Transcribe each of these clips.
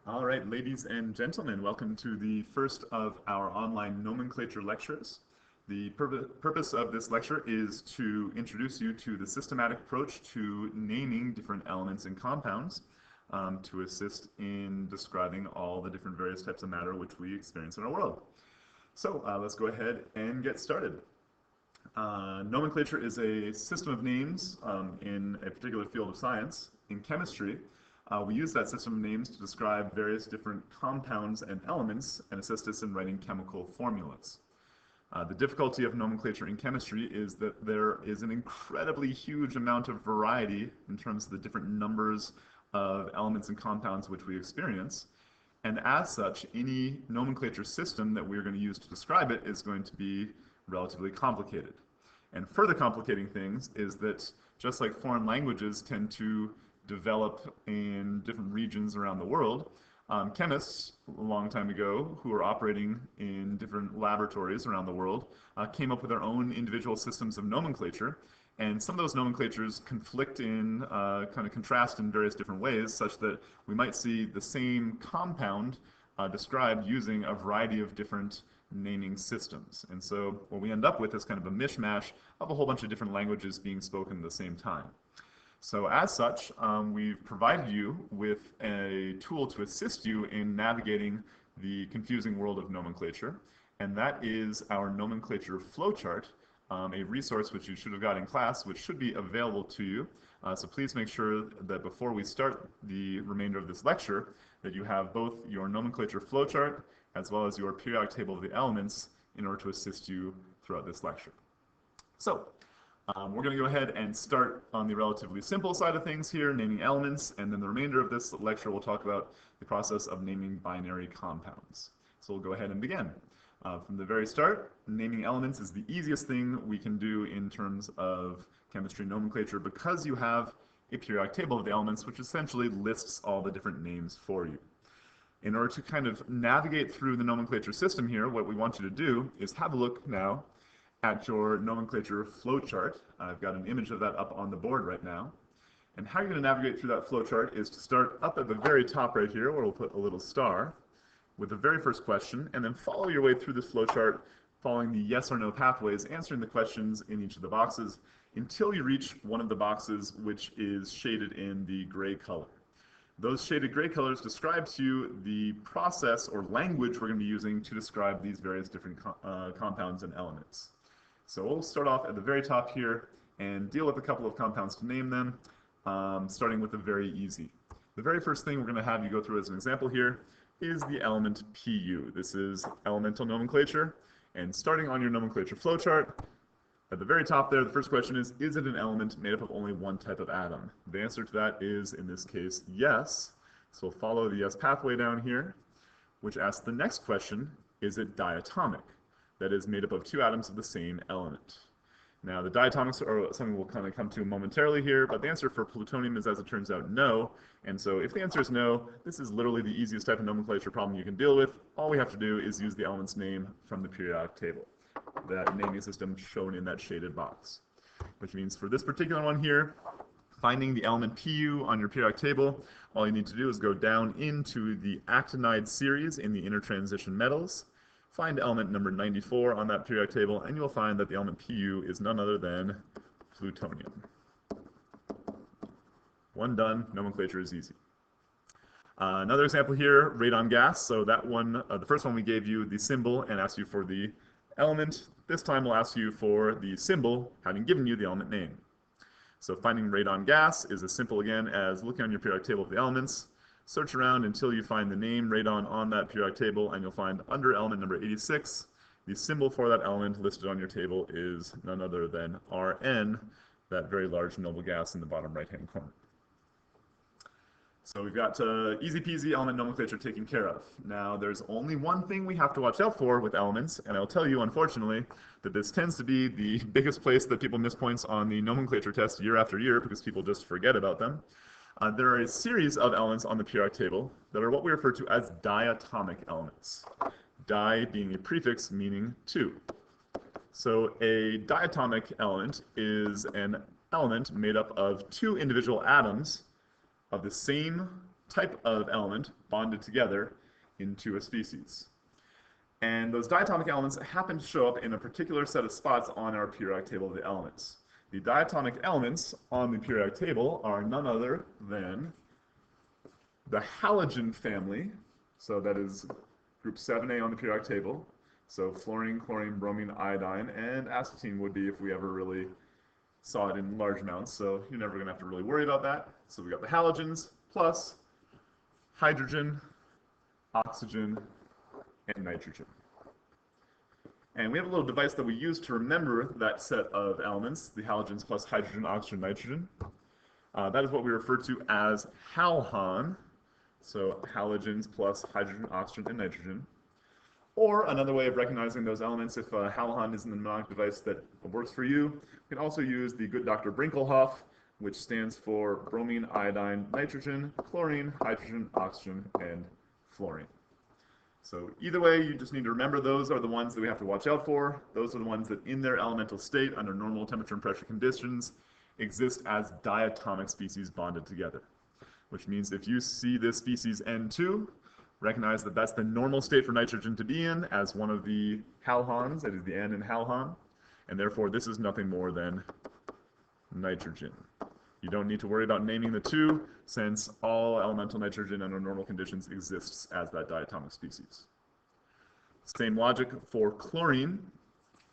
All right, ladies and gentlemen, welcome to the first of our online nomenclature lectures. The purpose of this lecture is to introduce you to the systematic approach to naming different elements and compounds to assist in describing all the different various types of matter which we experience in our world. So let's go ahead and get started. Nomenclature is a system of names in a particular field of science. In chemistry, we use that system of names to describe various different compounds and elements and assist us in writing chemical formulas. The difficulty of nomenclature in chemistry is that there is an incredibly huge amount of variety in terms of the different numbers of elements and compounds which we experience. And as such, any nomenclature system that we're going to use to describe it is going to be relatively complicated. And further complicating things is that just like foreign languages tend to develop in different regions around the world, chemists a long time ago who were operating in different laboratories around the world came up with their own individual systems of nomenclature, and some of those nomenclatures conflict in kind of contrast in various different ways, such that we might see the same compound described using a variety of different naming systems. And so what we end up with is kind of a mishmash of a whole bunch of different languages being spoken at the same time. So as such, we've provided you with a tool to assist you in navigating the confusing world of nomenclature, and that is our nomenclature flowchart, a resource which you should have got in class, which should be available to you. So please make sure that before we start the remainder of this lecture, that you have both your nomenclature flowchart as well as your periodic table of the elements in order to assist you throughout this lecture. So, we're going to go ahead and start on the relatively simple side of things here, naming elements, and then the remainder of this lecture we'll talk about the process of naming binary compounds. So we'll go ahead and begin. From the very start, naming elements is the easiest thing we can do in terms of chemistry nomenclature because you have a periodic table of the elements which essentially lists all the different names for you. In order to kind of navigate through the nomenclature system here, what we want you to do is have a look now at your nomenclature flowchart. I've got an image of that up on the board right now. And how you're going to navigate through that flowchart is to start up at the very top right here, where we'll put a little star, with the very first question, and then follow your way through this flowchart, following the yes or no pathways, answering the questions in each of the boxes, until you reach one of the boxes which is shaded in the gray color. Those shaded gray colors describe to you the process or language we're going to be using to describe these various different compounds and elements. So we'll start off at the very top here and deal with a couple of compounds to name them, starting with the very easy. The very first thing we're going to have you go through as an example here is the element Pu. This is elemental nomenclature, and starting on your nomenclature flowchart, at the very top there, the first question is it an element made up of only one type of atom? The answer to that is, in this case, yes. So we'll follow the yes pathway down here, which asks the next question, is it diatomic? That is made up of two atoms of the same element. Now, the diatomics are something we'll kind of come to momentarily here, but the answer for plutonium is, as it turns out, no. And so if the answer is no, this is literally the easiest type of nomenclature problem you can deal with. All we have to do is use the element's name from the periodic table, that naming system shown in that shaded box. Which means for this particular one here, finding the element Pu on your periodic table, all you need to do is go down into the actinide series in the intertransition metals, find element number 94 on that periodic table, and you'll find that the element Pu is none other than plutonium. One done, nomenclature is easy. Another example here, radon gas. So that one, the first one we gave you the symbol and asked you for the element. This time we'll ask you for the symbol, having given you the element name. So finding radon gas is as simple again as looking on your periodic table of the elements, search around until you find the name radon on that periodic table, and you'll find under element number 86, the symbol for that element listed on your table is none other than Rn, that very large noble gas in the bottom right-hand corner. So we've got easy peasy element nomenclature taken care of. Now there's only one thing we have to watch out for with elements, and I'll tell you, unfortunately, that this tends to be the biggest place that people miss points on the nomenclature test year after year because people just forget about them. There are a series of elements on the periodic table that are what we refer to as diatomic elements. Di being a prefix meaning two. So a diatomic element is an element made up of two individual atoms of the same type of element bonded together into a species. And those diatomic elements happen to show up in a particular set of spots on our periodic table of the elements. The diatomic elements on the periodic table are none other than the halogen family, so that is group 7A on the periodic table. So fluorine, chlorine, bromine, iodine, and acetylene would be if we ever really saw it in large amounts, so you're never going to have to really worry about that. So we got the halogens plus hydrogen, oxygen, and nitrogen. And we have a little device that we use to remember that set of elements, the halogens plus hydrogen, oxygen, nitrogen. That is what we refer to as halon, so halogens plus hydrogen, oxygen, and nitrogen. Or another way of recognizing those elements, if halon isn't the mnemonic device that works for you, you can also use the good Dr. Brinkelhoff, which stands for bromine, iodine, nitrogen, chlorine, hydrogen, oxygen, and fluorine. So either way, you just need to remember those are the ones that we have to watch out for. Those are the ones that in their elemental state, under normal temperature and pressure conditions, exist as diatomic species bonded together. Which means if you see this species N2, recognize that that's the normal state for nitrogen to be in as one of the halons, that is the N in halon, and therefore this is nothing more than nitrogen. You don't need to worry about naming the two, since all elemental nitrogen under normal conditions exists as that diatomic species. Same logic for chlorine.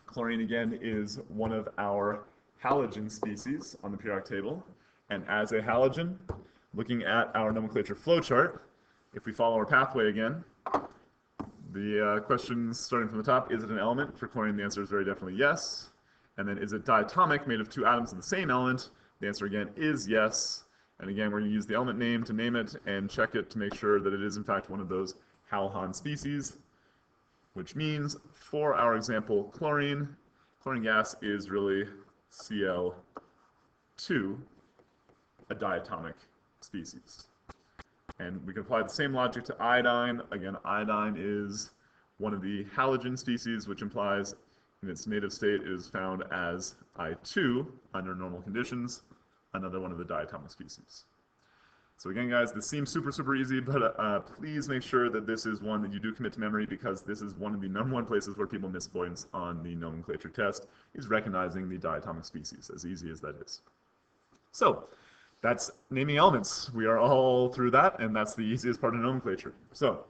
Chlorine, again, is one of our halogen species on the periodic table, and as a halogen, looking at our nomenclature flowchart, if we follow our pathway again, the question starting from the top, is it an element? For chlorine, the answer is very definitely yes. And then is it diatomic, made of two atoms of the same element? The answer again is yes. And again, we're going to use the element name to name it and check it to make sure that it is in fact one of those halon species, which means for our example, chlorine gas is really Cl2, a diatomic species. And we can apply the same logic to iodine. Again, iodine is one of the halogen species, which implies in its native state it is found as I2 under normal conditions, another one of the diatomic species. So again, guys, this seems super easy, but please make sure that this is one that you do commit to memory, because this is one of the #1 places where people miss points on the nomenclature test, is recognizing the diatomic species, as easy as that is. So that's naming elements. We are all through that, and that's the easiest part of nomenclature. So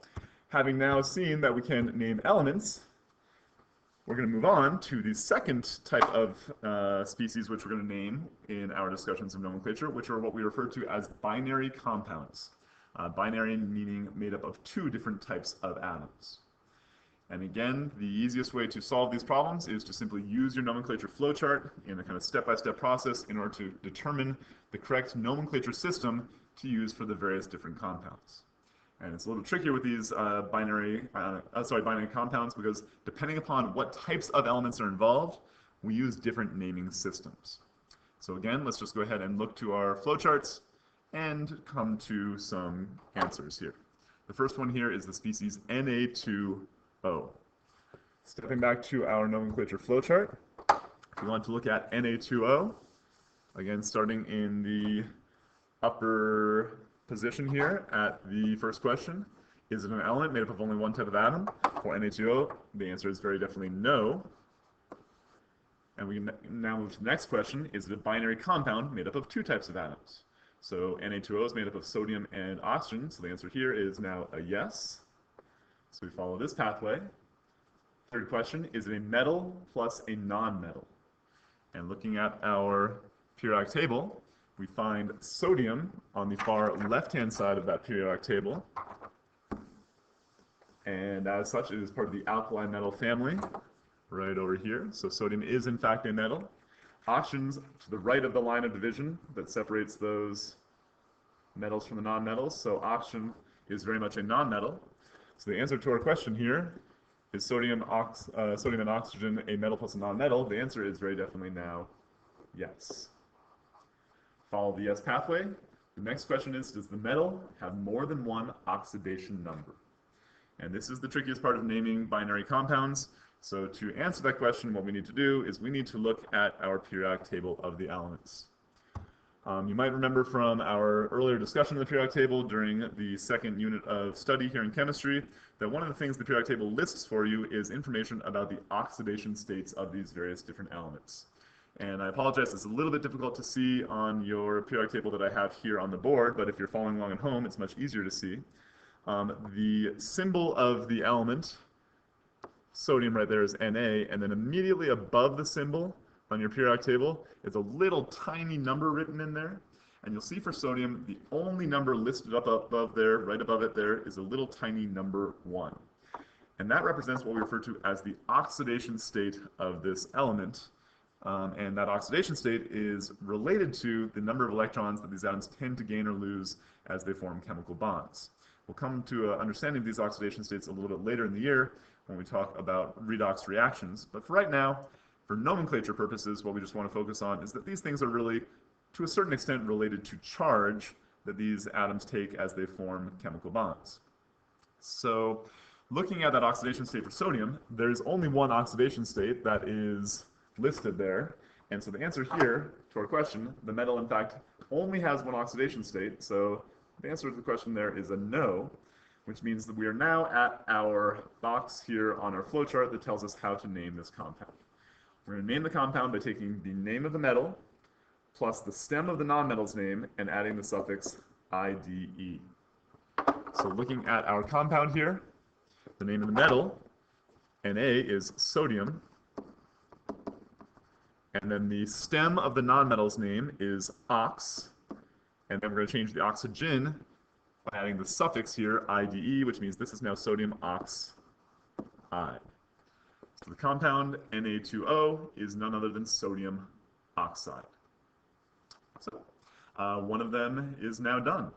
having now seen that we can name elements, we're going to move on to the second type of species which we're going to name in our discussions of nomenclature, which are what we refer to as binary compounds. Binary meaning made up of two different types of atoms. And again, the easiest way to solve these problems is to simply use your nomenclature flowchart in a kind of step-by-step process in order to determine the correct nomenclature system to use for the various different compounds. And it's a little trickier with these binary compounds, because depending upon what types of elements are involved, we use different naming systems. So again, let's just go ahead and look to our flowcharts and come to some answers here. The first one here is the species Na2O. Stepping back to our nomenclature flowchart, we want to look at Na2O. Again, starting in the upper position here at the first question. Is it an element made up of only one type of atom? For Na2O, the answer is very definitely no. And we now move to the next question. Is it a binary compound made up of two types of atoms? So Na2O is made up of sodium and oxygen, so the answer here is now a yes. So we follow this pathway. Third question, is it a metal plus a non-metal? And looking at our periodic table, we find sodium on the far left-hand side of that periodic table. And as such, it is part of the alkali metal family, right over here. So sodium is in fact a metal. Oxygen's to the right of the line of division that separates those metals from the non-metals. So oxygen is very much a non-metal. So the answer to our question here, is sodium and oxygen a metal plus a non-metal? The answer is very definitely now yes. Follow the yes pathway. The next question is, does the metal have more than one oxidation number? And this is the trickiest part of naming binary compounds. So to answer that question, what we need to do is we need to look at our periodic table of the elements. You might remember from our earlier discussion of the periodic table during the second unit of study here in chemistry that one of the things the periodic table lists for you is information about the oxidation states of these various different elements. And I apologize, it's a little bit difficult to see on your periodic table that I have here on the board, but if you're following along at home, it's much easier to see. The symbol of the element, sodium right there, is Na, and then immediately above the symbol on your periodic table is a little tiny number written in there. And you'll see for sodium, the only number listed up above there, right above it there, is a little tiny number 1. And that represents what we refer to as the oxidation state of this element. And that oxidation state is related to the number of electrons that these atoms tend to gain or lose as they form chemical bonds. We'll come to an understanding of these oxidation states a little bit later in the year when we talk about redox reactions. But for right now, for nomenclature purposes, what we just want to focus on is that these things are really, to a certain extent, related to charge that these atoms take as they form chemical bonds. So, looking at that oxidation state for sodium, there's only one oxidation state that is listed there. And so the answer here to our question, the metal in fact only has one oxidation state. So the answer to the question there is a no, which means that we are now at our box here on our flowchart that tells us how to name this compound. We're going to name the compound by taking the name of the metal plus the stem of the nonmetal's name and adding the suffix IDE. So looking at our compound here, the name of the metal, Na, is sodium, and then the stem of the nonmetal's name is ox, and then we're going to change the oxygen by adding the suffix here, IDE, which means this is now sodium oxide. So the compound Na2O is none other than sodium oxide. So one of them is now done.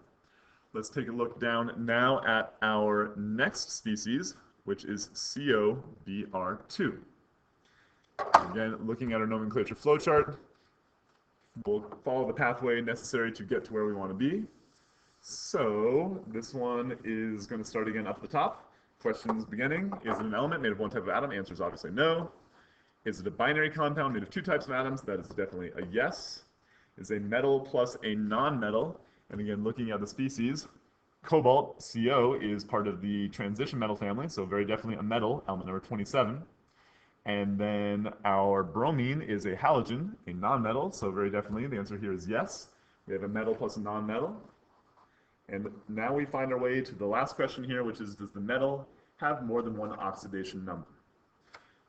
Let's take a look down now at our next species, which is COBr2. Again, looking at our nomenclature flowchart, we'll follow the pathway necessary to get to where we want to be. So this one is going to start again up at the top. Questions beginning: is it an element made of one type of atom? Answer is obviously no. Is it a binary compound made of two types of atoms? That is definitely a yes. Is a metal plus a non-metal? And again, looking at the species, cobalt, CO, is part of the transition metal family, so very definitely a metal, element number 27. And then our bromine is a halogen, a non-metal, so very definitely the answer here is yes. We have a metal plus a non-metal. And now we find our way to the last question here, which is, does the metal have more than one oxidation number?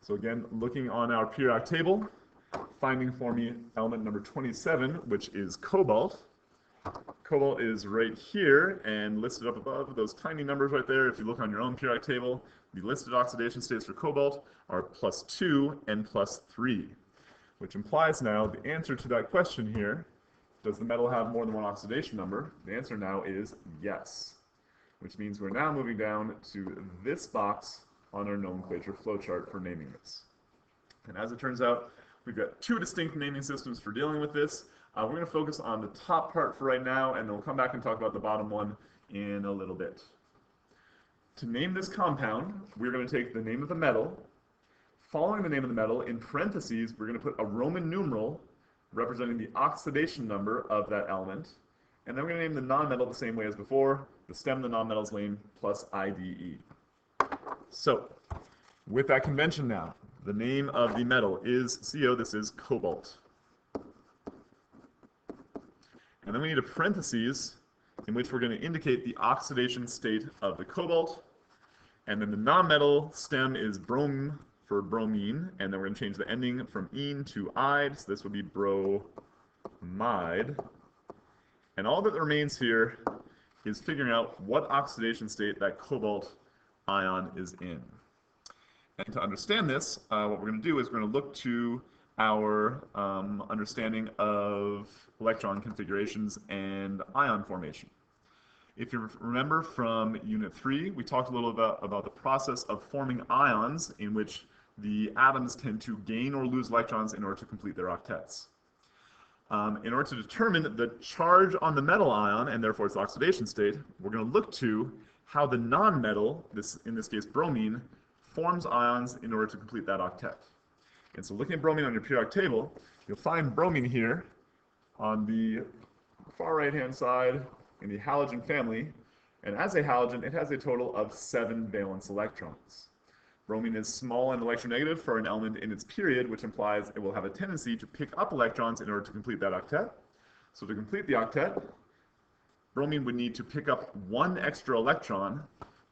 So again, looking on our periodic table, finding for me element number 27, which is cobalt. Cobalt is right here and listed up above those tiny numbers right there. If you look on your own periodic table, the listed oxidation states for cobalt are +2 and +3, which implies now the answer to that question here, does the metal have more than one oxidation number? The answer now is yes, which means we're now moving down to this box on our nomenclature flowchart for naming this. And as it turns out, we've got two distinct naming systems for dealing with this. We're going to focus on the top part for right now, and then we'll come back and talk about the bottom one in a little bit. To name this compound, we're going to take the name of the metal. Following the name of the metal, in parentheses, we're going to put a Roman numeral representing the oxidation number of that element. And then we're going to name the nonmetal the same way as before, the stem of the nonmetal's name plus IDE. So, with that convention now, the name of the metal is CO, this is cobalt. And then we need a parentheses in which we're going to indicate the oxidation state of the cobalt. And then the nonmetal stem is brom for bromine, and then we're going to change the ending from "ene" to "ide", so this would be bromide. And all that remains here is figuring out what oxidation state that cobalt ion is in. And to understand this, what we're going to do is we're going to look to our understanding of electron configurations and ion formation. If you remember from Unit 3, we talked a little about the process of forming ions in which the atoms tend to gain or lose electrons in order to complete their octets. In order to determine the charge on the metal ion, and therefore its oxidation state, we're going to look to how the nonmetal, in this case bromine, forms ions in order to complete that octet. And so looking at bromine on your periodic table, you'll find bromine here on the far right-hand side in the halogen family, and as a halogen, it has a total of 7 valence electrons. Bromine is small and electronegative for an element in its period, which implies it will have a tendency to pick up electrons in order to complete that octet. So to complete the octet, bromine would need to pick up 1 extra electron,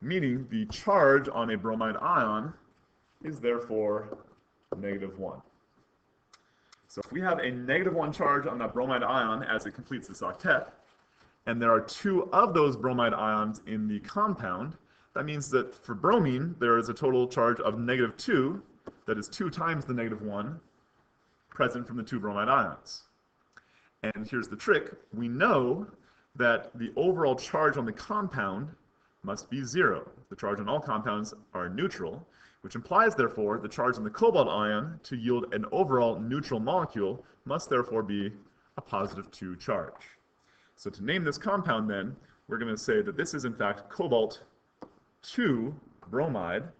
meaning the charge on a bromide ion is therefore -1. So if we have a -1 charge on that bromide ion as it completes this octet, and there are 2 of those bromide ions in the compound, that means that for bromine, there is a total charge of -2, that is 2 times the -1, present from the 2 bromide ions. And here's the trick. We know that the overall charge on the compound must be 0. The charge on all compounds are neutral, which implies, therefore, the charge on the cobalt ion to yield an overall neutral molecule must therefore be a +2 charge. So to name this compound, then, we're going to say that this is, in fact, cobalt 2 bromide,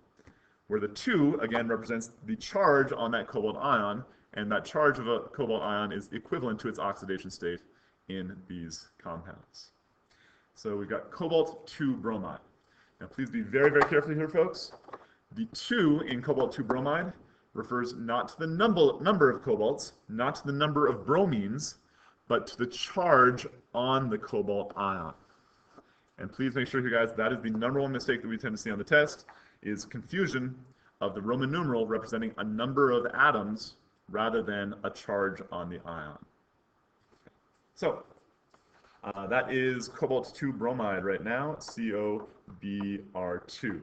where the 2, again, represents the charge on that cobalt ion, and that charge of a cobalt ion is equivalent to its oxidation state in these compounds. So we've got cobalt 2 bromide. Now please be very, very careful here, folks. The 2 in cobalt 2 bromide refers not to the number of cobalts, not to the number of bromines, but to the charge on the cobalt ion. And please make sure here, guys, that is the #1 mistake that we tend to see on the test, is confusion of the Roman numeral representing a number of atoms rather than a charge on the ion. So, that is cobalt 2 bromide right now, COBr2.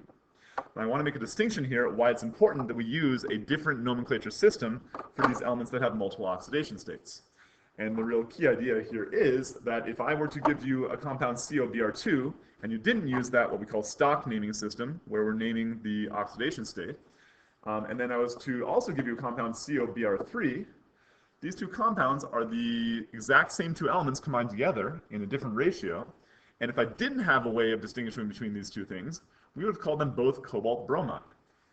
Now, I want to make a distinction here why it's important that we use a different nomenclature system for these elements that have multiple oxidation states. And the real key idea here is that if I were to give you a compound COBr2, and you didn't use that, what we call stock naming system, where we're naming the oxidation state, and then I was to also give you a compound COBr3, these 2 compounds are the exact same 2 elements combined together in a different ratio, and if I didn't have a way of distinguishing between these 2 things, we would have called them both cobalt bromide.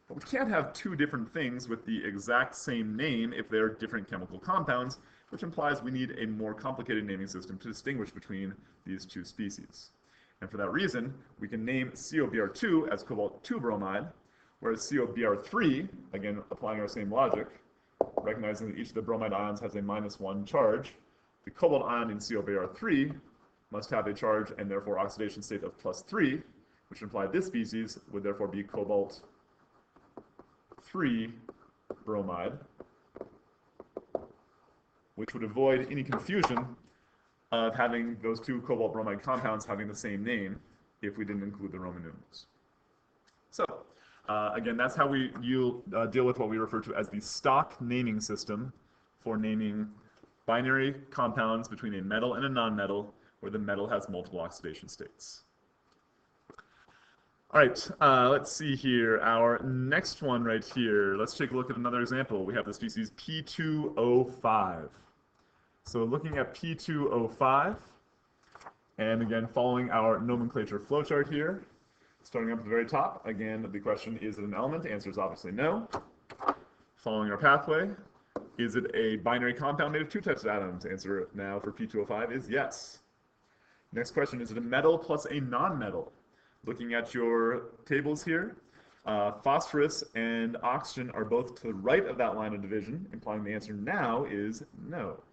But we can't have 2 different things with the exact same name if they're different chemical compounds, which implies we need a more complicated naming system to distinguish between these 2 species. And for that reason, we can name COBr2 as cobalt 2 bromide, whereas COBr3, again applying our same logic, recognizing that each of the bromide ions has a -1 charge, the cobalt ion in COBr3 must have a charge and therefore oxidation state of +3, which implied this species would therefore be cobalt 3 bromide, which would avoid any confusion of having those 2 cobalt bromide compounds having the same name if we didn't include the Roman numerals. So, again, that's how we deal with what we refer to as the stock naming system for naming binary compounds between a metal and a nonmetal, where the metal has multiple oxidation states. All right, let's see here. Our next one right here, let's take a look at another example. We have the species P2O5. So looking at P2O5, and again, following our nomenclature flowchart here, starting up at the very top, again, the question, is it an element? The answer is obviously no. Following our pathway, is it a binary compound made of 2 types of atoms? Answer now for P2O5 is yes. Next question, is it a metal plus a nonmetal? Looking at your tables here, phosphorus and oxygen are both to the right of that line of division, implying the answer now is no.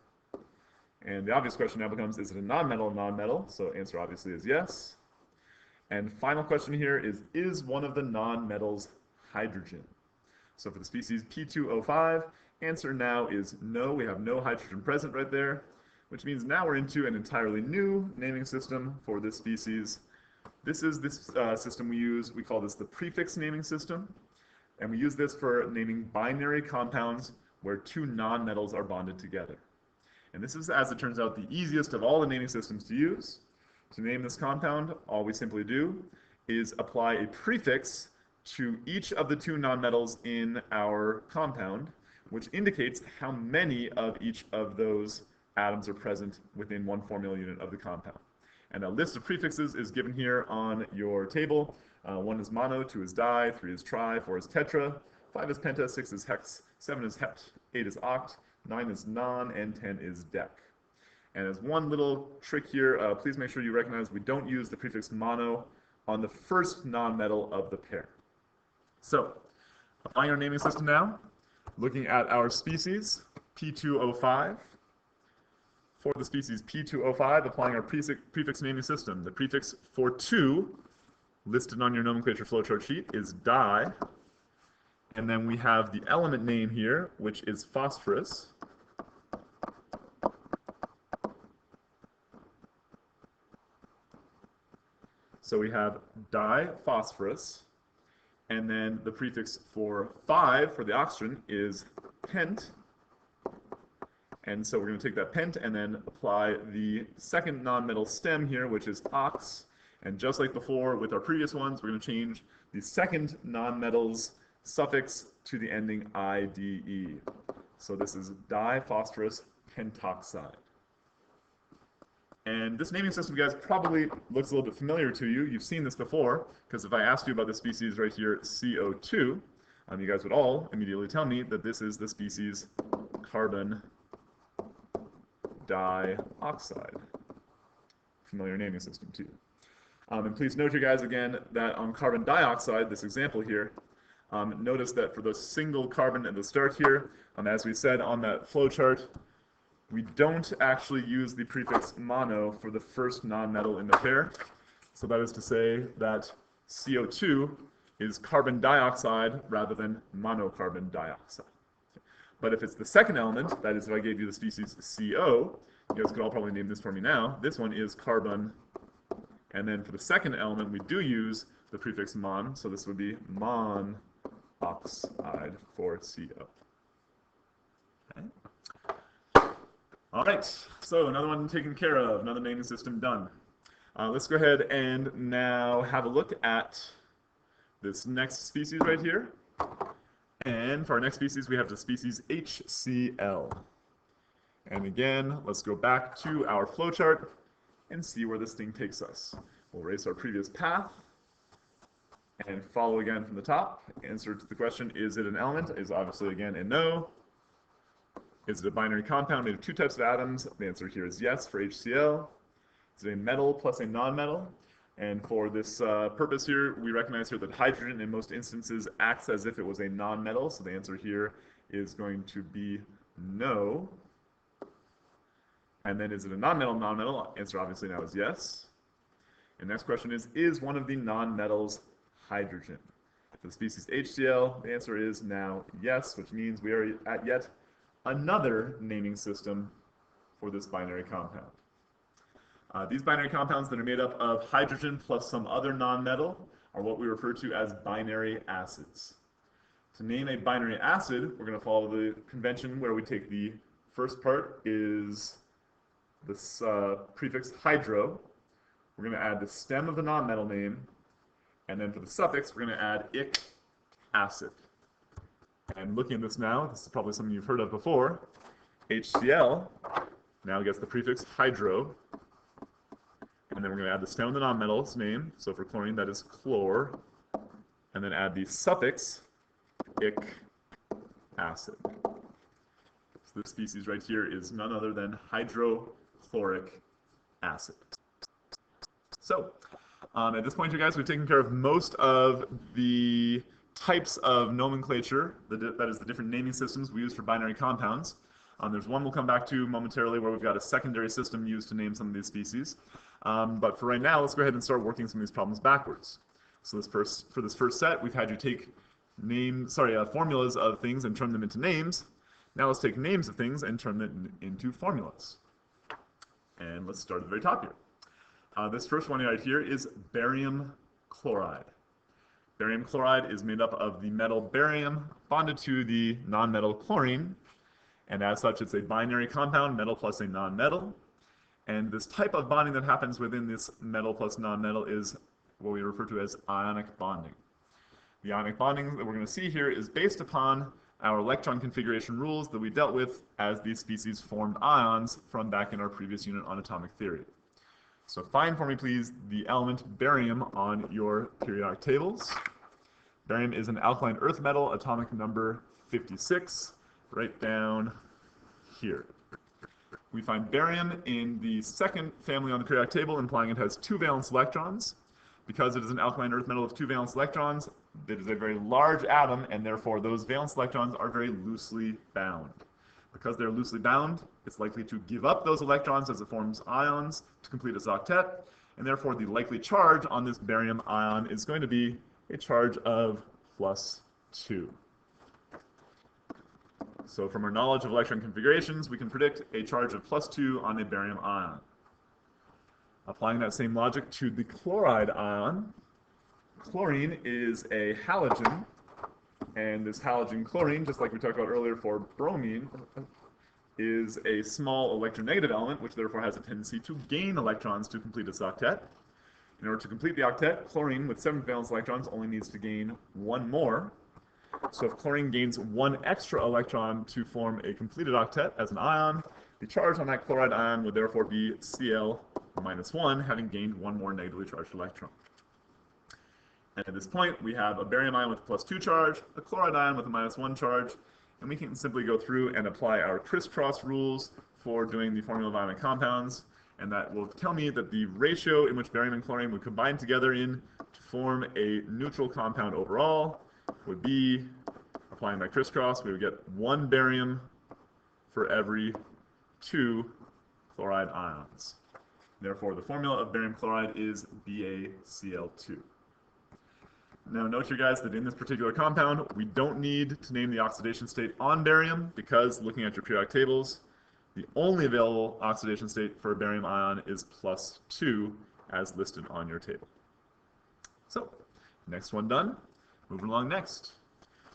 And the obvious question now becomes, is it a nonmetal? So answer obviously is yes. And final question here is one of the nonmetals hydrogen? So for the species P2O5, answer now is no. We have no hydrogen present right there, which means now we're into an entirely new naming system for this species. This is this system we use. We call this the prefix naming system. And we use this for naming binary compounds where 2 nonmetals are bonded together. And this is, as it turns out, the easiest of all the naming systems to use. To name this compound, all we simply do is apply a prefix to each of the 2 nonmetals in our compound, which indicates how many of each of those atoms are present within 1 formula unit of the compound. And a list of prefixes is given here on your table. 1 is mono, 2 is di, 3 is tri, 4 is tetra, 5 is penta, 6 is hex, 7 is hept, 8 is oct, 9 is non, and 10 is dec. And as one little trick here, please make sure you recognize we don't use the prefix mono on the first nonmetal of the pair. So, applying our naming system now, looking at our species, P2O5. For the species P2O5, applying our prefix naming system. The prefix for 2, listed on your nomenclature flowchart sheet, is di. And then we have the element name here, which is phosphorus. So we have diphosphorus. And then the prefix for 5, for the oxygen, is pent. And so we're going to take that pent and then apply the second nonmetal stem here, which is ox. And just like before with our previous ones, we're going to change the second nonmetal's suffix to the ending IDE. So this is diphosphorus pentoxide. And this naming system, guys, probably looks a little bit familiar to you. You've seen this before, because if I asked you about the species right here, CO2, you guys would all immediately tell me that this is the species carbon dioxide. Familiar naming system too. And please note here, guys, again, that on carbon dioxide, this example here, notice that for the single carbon at the start here, as we said on that flow chart, we don't actually use the prefix mono for the first nonmetal in the pair. So that is to say that CO2 is carbon dioxide rather than monocarbon dioxide. But if it's the second element, that is if I gave you the species CO, you guys could all probably name this for me now. This one is carbon. And then for the second element, we do use the prefix mon, so this would be monoxide for CO. Okay. All right, so another one taken care of, another naming system done. Let's go ahead and now have a look at this next species right here. And for our next species, we have the species HCl. And again, let's go back to our flowchart and see where this thing takes us. We'll erase our previous path and follow again from the top. Answer to the question, is it an element? Is obviously again a no. Is it a binary compound made of 2 types of atoms? The answer here is yes for HCl. Is it a metal plus a nonmetal? And for this purpose here, we recognize here that hydrogen in most instances acts as if it was a nonmetal. So the answer here is going to be no. And then is it a nonmetal? Answer obviously now is yes. And next question is one of the nonmetals hydrogen? For the species HCl, the answer is now yes, which means we are at yet another naming system for this binary compound. These binary compounds that are made up of hydrogen plus some other nonmetal are what we refer to as binary acids. To name a binary acid, we're going to follow the convention where we take the first part is this prefix hydro. We're going to add the stem of the nonmetal name, and then for the suffix, we're going to add ic acid. And looking at this now, this is probably something you've heard of before. HCl now gets the prefix hydro, and then we're going to add the stem of the nonmetal's name. So for chlorine, that is chlor, and then add the suffix ic acid. So this species right here is none other than hydrochloric acid. So at this point, you guys, we've taken care of most of the types of nomenclature, that is the different naming systems we use for binary compounds. There's one we'll come back to momentarily where we've got a secondary system used to name some of these species. But for right now, let's go ahead and start working some of these problems backwards. So for this first set, we've had you take formulas of things and turn them into names. Now let's take names of things and turn them into formulas. And let's start at the very top here. This first one right here is barium chloride. Barium chloride is made up of the metal barium bonded to the nonmetal chlorine, and as such it's a binary compound, metal plus a nonmetal. And this type of bonding that happens within this metal plus nonmetal is what we refer to as ionic bonding. The ionic bonding that we're going to see here is based upon our electron configuration rules that we dealt with as these species formed ions from back in our previous unit on atomic theory. So find for me, please, the element barium on your periodic tables. Barium is an alkaline earth metal, atomic number 56, right down here. we find barium in the second family on the periodic table, implying it has 2 valence electrons. Because it is an alkaline earth metal with 2 valence electrons, it is a very large atom, and therefore those valence electrons are very loosely bound. Because they're loosely bound, it's likely to give up those electrons as it forms ions to complete its octet, and therefore the likely charge on this barium ion is going to be a charge of +2. So from our knowledge of electron configurations, we can predict a charge of +2 on a barium ion. Applying that same logic to the chloride ion, chlorine is a halogen, and this halogen chlorine, just like we talked about earlier for bromine, is a small electronegative element, which therefore has a tendency to gain electrons to complete its octet. In order to complete the octet, chlorine with 7 valence electrons only needs to gain 1 more. So if chlorine gains 1 extra electron to form a completed octet as an ion, the charge on that chloride ion would therefore be Cl-1, having gained 1 more negatively charged electron. And at this point, we have a barium ion with a +2 charge, a chloride ion with a -1 charge, and we can simply go through and apply our crisscross rules for doing the formula of ionic compounds, and that will tell me that the ratio in which barium and chlorine would combine together in to form a neutral compound overall would be, applying my crisscross, we would get 1 barium for every 2 chloride ions. Therefore, the formula of barium chloride is BaCl2. Now note here, guys, that in this particular compound, we don't need to name the oxidation state on barium because, looking at your periodic tables, the only available oxidation state for a barium ion is +2 as listed on your table. So, next one done. Moving along next.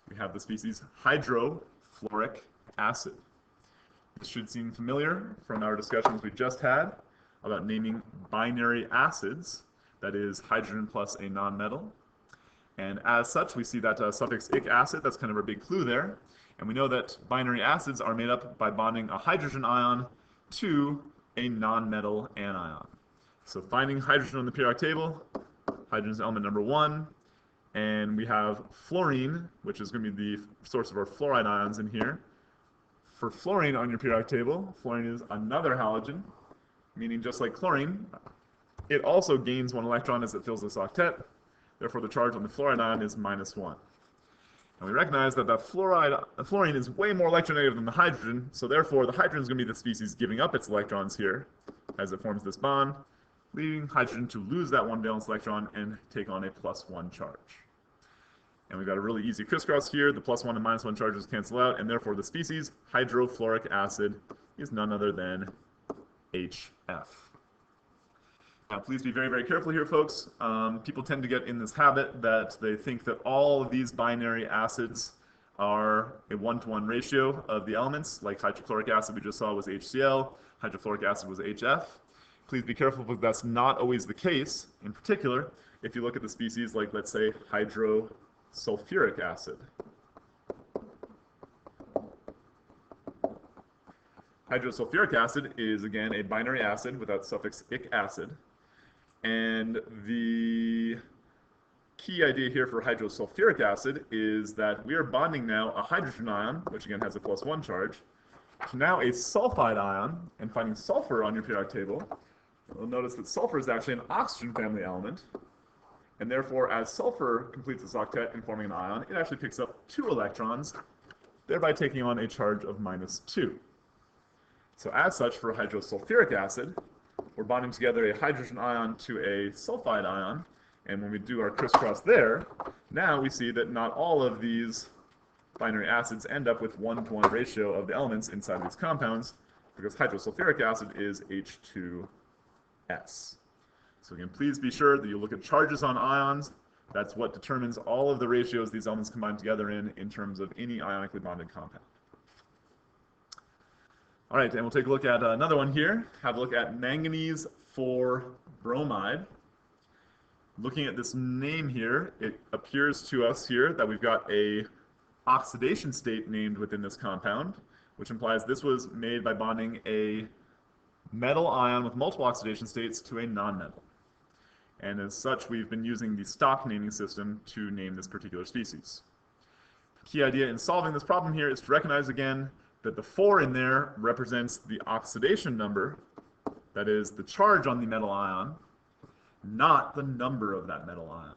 We have the species hydrofluoric acid. This should seem familiar from our discussions we just had about naming binary acids, that is, hydrogen plus a nonmetal. And as such, we see that suffix -ic acid, that's kind of our big clue there. And we know that binary acids are made up by bonding a hydrogen ion to a nonmetal anion. So finding hydrogen on the periodic table, hydrogen is element number 1, and we have fluorine, which is going to be the source of our fluoride ions in here. For fluorine on your periodic table, fluorine is another halogen, meaning just like chlorine, it also gains 1 electron as it fills this octet. Therefore, the charge on the fluoride ion is -1. And we recognize that fluorine is way more electronegative than the hydrogen, so therefore the hydrogen is going to be the species giving up its electrons here as it forms this bond, leaving hydrogen to lose that 1 valence electron and take on a +1 charge. And we've got a really easy crisscross here. The +1 and -1 charges cancel out, and therefore the species hydrofluoric acid is none other than HF. Now, please be very, very careful here, folks. People tend to get in this habit that they think that all of these binary acids are a 1-to-1 ratio of the elements, like hydrochloric acid we just saw was HCl, hydrofluoric acid was HF. Please be careful because that's not always the case. In particular, if you look at the species like, let's say, hydrosulfuric acid. Hydrosulfuric acid is, again, a binary acid with that suffix -ic acid. And the key idea here for hydrosulfuric acid is that we are bonding now a hydrogen ion, which again has a +1 charge, to now a sulfide ion, and finding sulfur on your periodic table, you'll notice that sulfur is actually an oxygen family element, and therefore as sulfur completes its octet in forming an ion, it actually picks up 2 electrons, thereby taking on a charge of -2. So as such, for hydrosulfuric acid, we're bonding together a hydrogen ion to a sulfide ion, and when we do our crisscross there, now we see that not all of these binary acids end up with 1-to-1 ratio of the elements inside these compounds, because hydrosulfuric acid is H2S. So again, please be sure that you look at charges on ions. That's what determines all of the ratios these elements combine together in terms of any ionically bonded compound. All right, and we'll take a look at another one here. Have a look at manganese 4 bromide. Looking at this name here, it appears to us here that we've got a oxidation state named within this compound, which implies this was made by bonding a metal ion with multiple oxidation states to a nonmetal. And as such, we've been using the stock naming system to name this particular species. The key idea in solving this problem here is to recognize again that the 4 in there represents the oxidation number, that is the charge on the metal ion, not the number of that metal ion.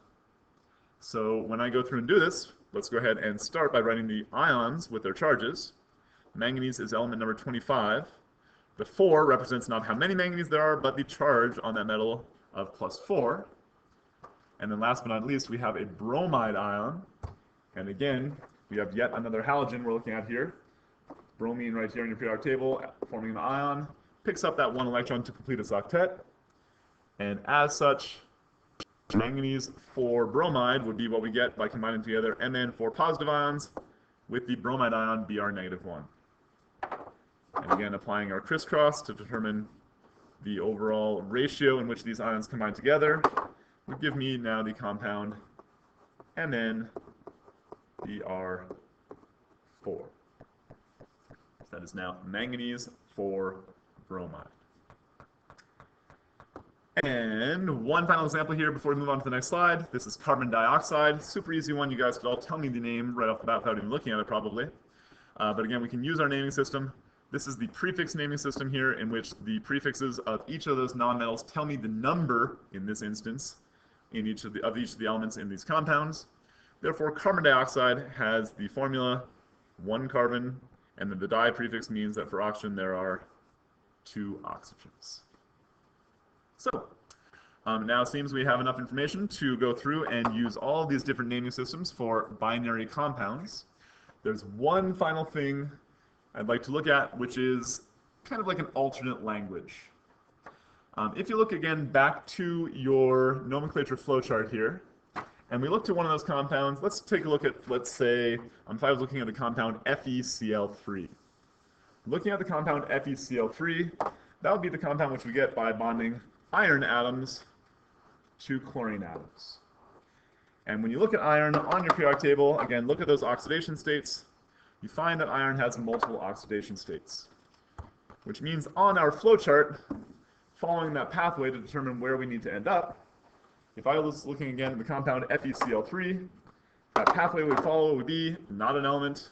So when I go through and do this, let's go ahead and start by writing the ions with their charges. Manganese is element number 25. The 4 represents not how many manganese there are, but the charge on that metal of +4. And then last but not least, we have a bromide ion. And again, we have yet another halogen we're looking at here. Bromine right here in your periodic table, forming an ion, picks up that 1 electron to complete its octet. And as such, manganese for bromide would be what we get by combining together Mn4 positive ions with the bromide ion Br-1. And again, applying our crisscross to determine the overall ratio in which these ions combine together would give me now the compound MnBr4. That is now manganese for bromide. And one final example here before we move on to the next slide. This is carbon dioxide. Super easy one. You guys could all tell me the name right off the bat without even looking at it probably. But again, we can use our naming system. This is the prefix naming system here, in which the prefixes of each of those nonmetals tell me the number, in this instance, in each of the elements in these compounds. Therefore, carbon dioxide has the formula 1 carbon, and then the di prefix means that for oxygen there are 2 oxygens. So, now it seems we have enough information to go through and use all these different naming systems for binary compounds. There's one final thing I'd like to look at, which is kind of like an alternate language. If you look again back to your nomenclature flowchart here, and we look to one of those compounds, let's take a look at, let's say, if I was looking at the compound FeCl3. Looking at the compound FeCl3, that would be the compound which we get by bonding iron atoms to chlorine atoms. And when you look at iron on your periodic table, again, look at those oxidation states, you find that iron has multiple oxidation states, which means on our flowchart, following that pathway to determine where we need to end up, if I was looking again at the compound FeCl3, that pathway we would follow would be not an element,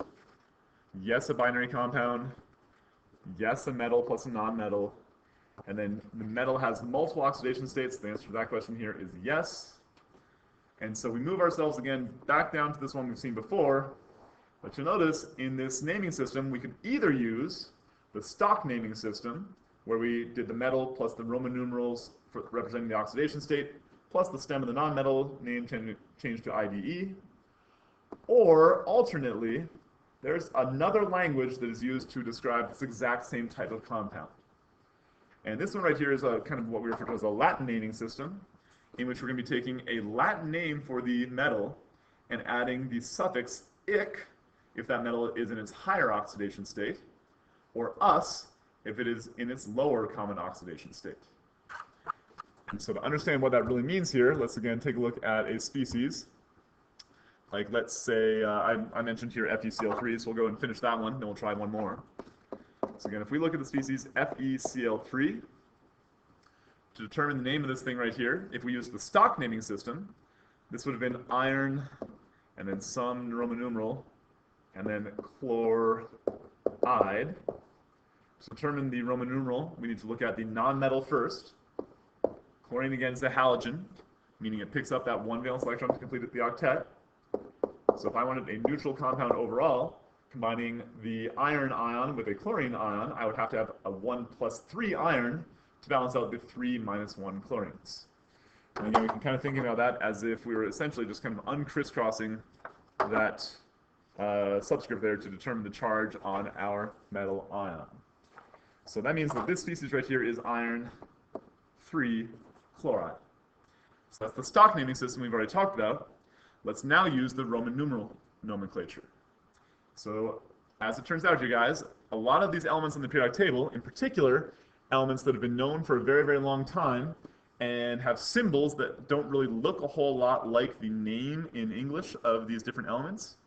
yes, a binary compound, yes, a metal plus a nonmetal, and then the metal has multiple oxidation states. The answer to that question here is yes. And so we move ourselves again back down to this one we've seen before. But you'll notice in this naming system, we could either use the stock naming system, where we did the metal plus the Roman numerals for representing the oxidation state, plus the stem of the nonmetal name changed to IDE. Or alternately, there's another language that is used to describe this exact same type of compound. And this one right here is a kind of what we refer to as a Latin naming system, in which we're going to be taking a Latin name for the metal and adding the suffix "ic" if that metal is in its higher oxidation state, or "us" if it is in its lower common oxidation state. And so to understand what that really means here, let's again take a look at a species. Like let's say, I mentioned here FeCl3, so we'll go and finish that one, then we'll try one more. So again, if we look at the species FeCl3, to determine the name of this thing right here, if we use the stock naming system, this would have been iron, and then some Roman numeral, and then chloride. To determine the Roman numeral, we need to look at the nonmetal first. Chlorine again is a halogen, meaning it picks up that 1 valence electron to complete the octet. So if I wanted a neutral compound overall, combining the iron ion with a chlorine ion, I would have to have a 1 plus 3 iron to balance out the 3 minus 1 chlorines. And again, we can kind of think about that as if we were essentially just kind of uncrisscrossing that subscript there to determine the charge on our metal ion. So that means that this species right here is iron 3 chloride. So that's the stock naming system we've already talked about. Let's now use the Roman numeral nomenclature. So as it turns out here, guys, a lot of these elements on the periodic table, in particular, elements that have been known for a very, very long time and have symbols that don't really look a whole lot like the name in English of these different elements.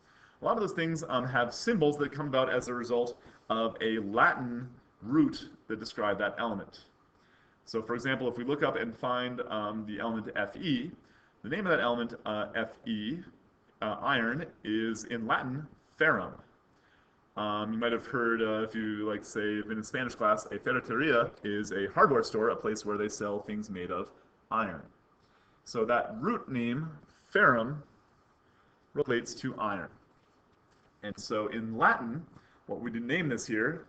A lot of those things have symbols that come about as a result of a Latin root that describe that element. So for example, if we look up and find the element Fe, the name of that element, Fe, iron, is in Latin ferrum. You might have heard, if you like say been in Spanish class, a ferreteria is a hardware store, a place where they sell things made of iron. So that root name, ferrum, relates to iron. And so in Latin, what we did name this here,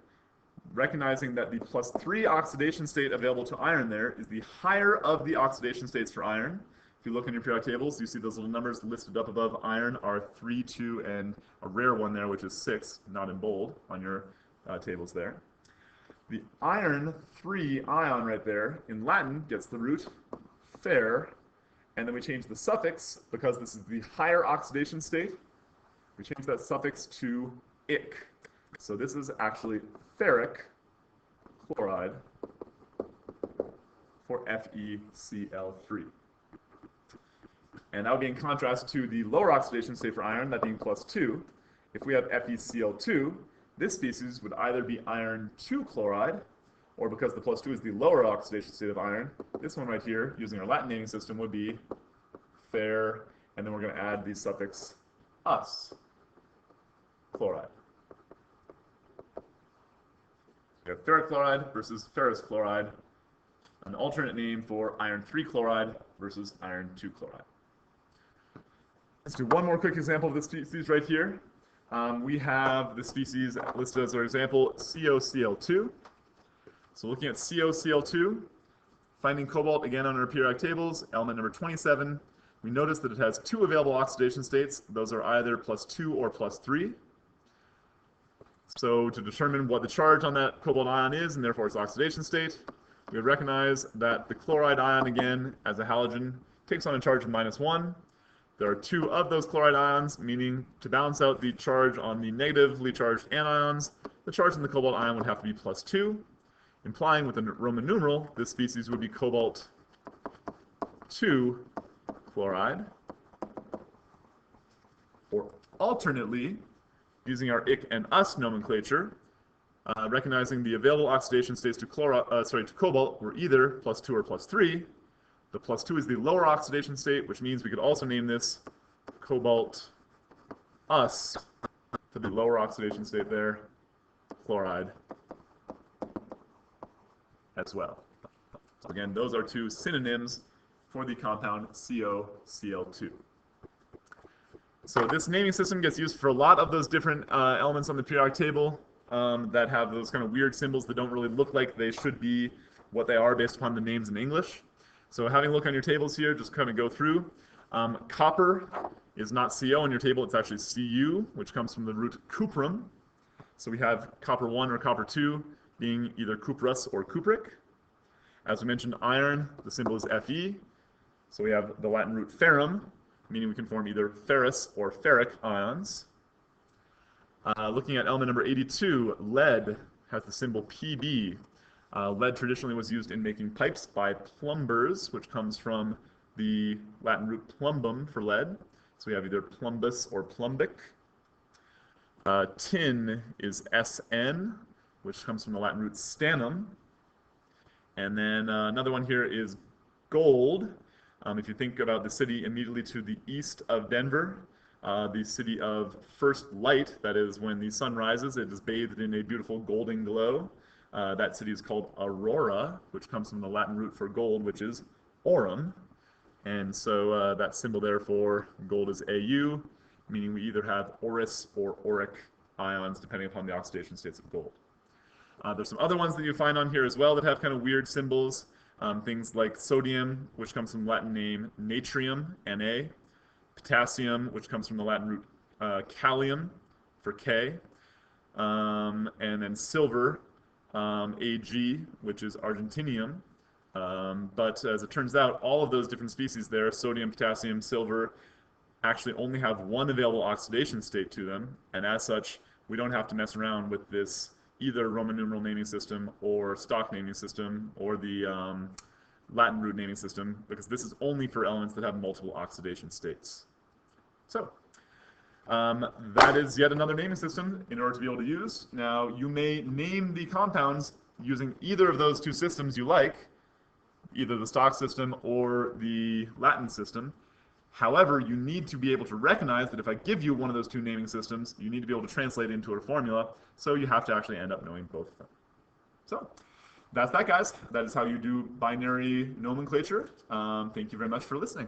recognizing that the +3 oxidation state available to iron there is the higher of the oxidation states for iron. If you look in your periodic tables, you see those little numbers listed up above. Iron are 3, 2, and a rare one there, which is 6, not in bold on your tables there. The iron 3 ion right there in Latin gets the root fer, and then we change the suffix, because this is the higher oxidation state, we change that suffix to ic. So this is actually ferric chloride for FeCl3. And that would be in contrast to the lower oxidation state for iron, that being +2. If we have FeCl2, this species would either be iron 2 chloride, or because the +2 is the lower oxidation state of iron, this one right here, using our Latin naming system, would be fer, and then we're going to add the suffix us chloride. We have ferric chloride versus ferrous chloride, an alternate name for iron 3 chloride versus iron 2 chloride. Let's do one more quick example of this species right here. We have the species listed as our example, COCl2. So looking at COCl2, finding cobalt again on our periodic tables, element number 27, we notice that it has 2 available oxidation states. Those are either +2 or +3. So to determine what the charge on that cobalt ion is, and therefore its oxidation state, we would recognize that the chloride ion, again, as a halogen, takes on a charge of -1. There are 2 of those chloride ions, meaning to balance out the charge on the negatively charged anions, the charge on the cobalt ion would have to be +2, implying with a Roman numeral, this species would be cobalt 2 chloride. Or alternately, using our ic and us nomenclature, recognizing the available oxidation states to cobalt were either +2 or +3. The +2 is the lower oxidation state, which means we could also name this cobalt us for the lower oxidation state there, chloride as well. So again, those are 2 synonyms for the compound COCl2. So this naming system gets used for a lot of those different elements on the periodic table that have those kind of weird symbols that don't really look like they should be what they are based upon the names in English. So having a look on your tables here, just kind of go through. Copper is not CO on your table, it's actually Cu, which comes from the root cuprum. So we have copper 1 or copper 2 being either cuprous or cupric. As we mentioned, iron, the symbol is Fe. So we have the Latin root ferrum, meaning we can form either ferrous or ferric ions. Looking at element number 82, lead has the symbol Pb. Lead traditionally was used in making pipes by plumbers, which comes from the Latin root plumbum for lead. So we have either plumbus or plumbic. Tin is Sn, which comes from the Latin root stannum. And then another one here is gold. If you think about the city immediately to the east of Denver, the city of first light, that is when the sun rises, it is bathed in a beautiful golden glow. That city is called Aurora, which comes from the Latin root for gold, which is aurum. And so that symbol there for gold is Au, meaning we either have aurous or auric ions, depending upon the oxidation states of gold. There's some other ones that you find on here as well that have kind of weird symbols. Things like sodium, which comes from the Latin name natrium, Na. Potassium, which comes from the Latin root kalium for K. And then silver, Ag, which is argentinium. But as it turns out, all of those different species there, sodium, potassium, silver, actually only have one available oxidation state to them, and as such, we don't have to mess around with this either Roman numeral naming system or stock naming system or the Latin root naming system, because this is only for elements that have multiple oxidation states. So that is yet another naming system in order to be able to use. Now, you may name the compounds using either of those 2 systems you like, either the stock system or the Latin system. However, you need to be able to recognize that if I give you one of those two naming systems, you need to be able to translate it into a formula, so you have to actually end up knowing both of them. So that's that, guys. That is how you do binary nomenclature. Thank you very much for listening.